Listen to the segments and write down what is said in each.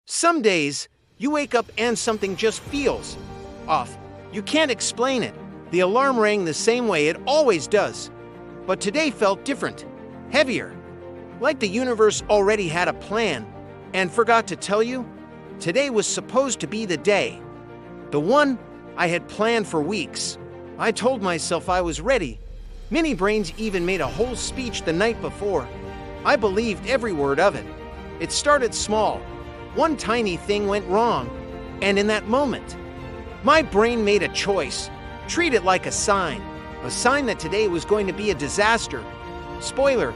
Some days, you wake up and something just feels off. You can't explain it. The alarm rang the same way it always does. But today felt different, heavier. Like the universe already had a plan and forgot to tell you. Today was supposed to be the day. The one I had planned for weeks. I told myself I was ready. Mini brains even made a whole speech the night before. I believed every word of it. It started small. One tiny thing went wrong, and in that moment, my brain made a choice. Treat it like a sign that today was going to be a disaster. Spoiler,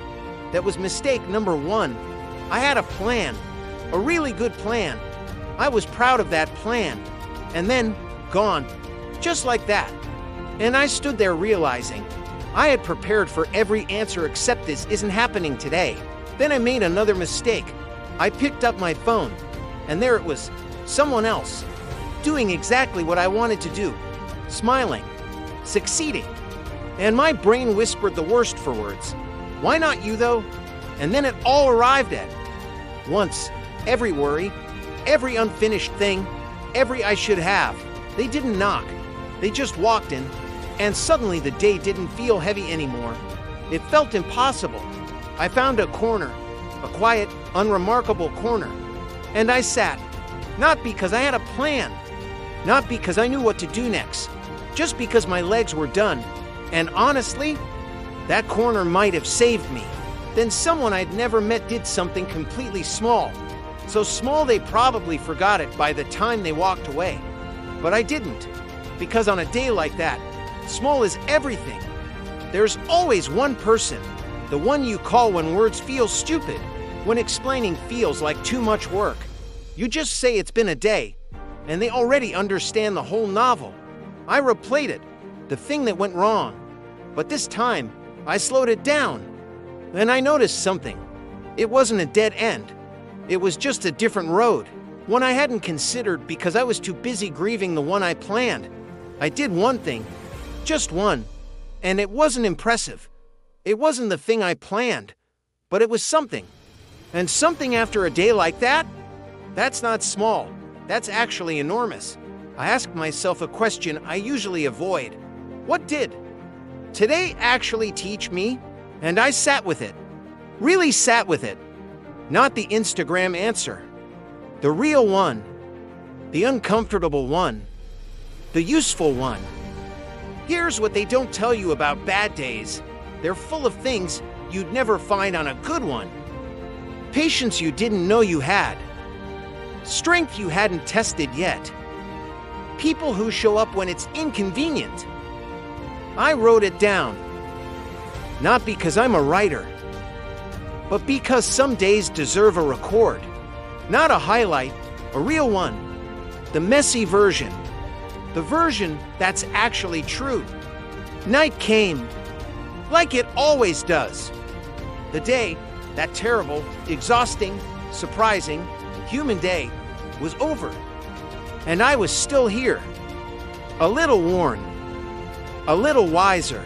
that was mistake number one. I had a plan, a really good plan. I was proud of that plan, and then gone, just like that. And I stood there realizing I had prepared for every answer except this isn't happening today. Then I made another mistake. I picked up my phone, and there it was, someone else, doing exactly what I wanted to do, smiling, succeeding. And my brain whispered the worst for words. Why not you, though? And then it all arrived at once. Every worry, every unfinished thing, every I should have. They didn't knock. They just walked in, and suddenly the day didn't feel heavy anymore. It felt impossible. I found a corner, a quiet, unremarkable corner. And I sat, not because I had a plan, not because I knew what to do next, just because my legs were done. And honestly, that corner might have saved me. Then someone I'd never met did something completely small. So small they probably forgot it by the time they walked away. But I didn't, because on a day like that, small is everything. There's always one person, the one you call when words feel stupid, when explaining feels like too much work. You just say it's been a day, and they already understand the whole novel. I replayed it, the thing that went wrong. But this time, I slowed it down. And I noticed something. It wasn't a dead end. It was just a different road, one I hadn't considered because I was too busy grieving the one I planned. I did one thing, just one, and it wasn't impressive. It wasn't the thing I planned, but it was something. And something after a day like that? That's not small. That's actually enormous. I asked myself a question I usually avoid. What did today actually teach me? And I sat with it. Really sat with it. Not the Instagram answer. The real one. The uncomfortable one. The useful one. Here's what they don't tell you about bad days. They're full of things you'd never find on a good one. Patience you didn't know you had. Strength you hadn't tested yet. People who show up when it's inconvenient. I wrote it down. Not because I'm a writer, but because some days deserve a record. Not a highlight, a real one. The messy version. The version that's actually true. Night came, like it always does. The day, that terrible, exhausting, surprising, human day, was over. And I was still here. A little worn. A little wiser.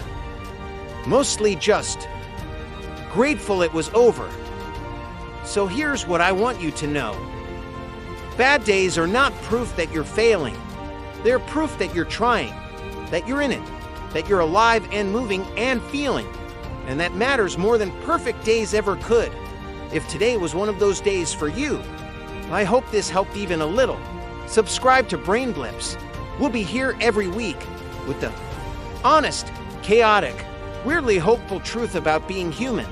Mostly just grateful it was over. So here's what I want you to know. Bad days are not proof that you're failing. They're proof that you're trying, that you're in it, that you're alive and moving and feeling. And that matters more than perfect days ever could. If today was one of those days for you, I hope this helped even a little. Subscribe to BrainBlips. We'll be here every week with the honest, chaotic, weirdly hopeful truth about being human.